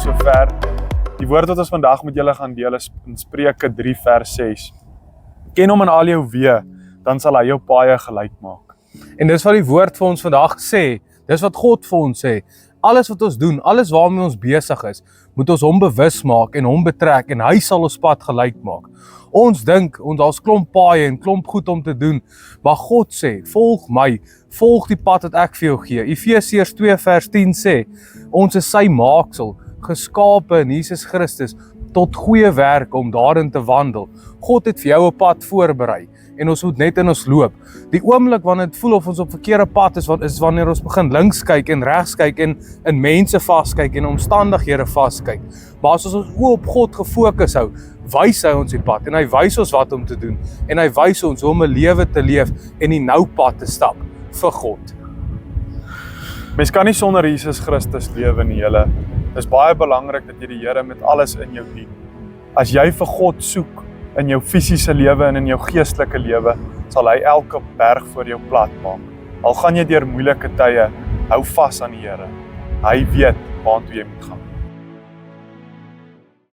sover. Die woord wat ons vandag met julle gaan deel is in Spreuke 3 vers 6. Ken hom in al jou weë, dan sal hy jou paaie gelyk maak. En dis wat die woord vir ons vandag sê, dis wat God vir ons sê. Alles wat ons doen, alles waarmee ons besig is, moet ons hom bewus maak en hom betrek en hy sal ons pad gelyk maak. Ons dink, daar's klomp paaie en klomp goed om te doen, maar God sê, volg my, volg die pad wat ek vir jou gee. Efesiërs 2 vers 10 sê, ons is sy maaksel, geskape in Jesus Christus, tot goeie werk om daarin te wandel. God het vir jou 'n pad voorberei en ons moet net in ons loop. Die oomblik wanneer dit voel of ons op verkeerde pad is wanneer ons begin links kyk en regs kyk en in mense vaskyk en omstandighede vaskyk. Maar as ons ons oë op God gefokus hou, wys hy ons die pad en hy wys ons wat om te doen en hy wys ons hoe om 'n lewe te leef en die nou pad te stap vir God. Mens kan nie sonder Jesus Christus lewe nie, julle. Dis baie belangrik dat jy die Here met alles in jou dien. As jy vir God soek in jou fisiese lewe en in jou geestelike lewe, sal hy elke berg voor jou plat maak. Al gaan jy deur moeilike tye, hou vas aan die Here. Hy weet waartoe jy moet gaan.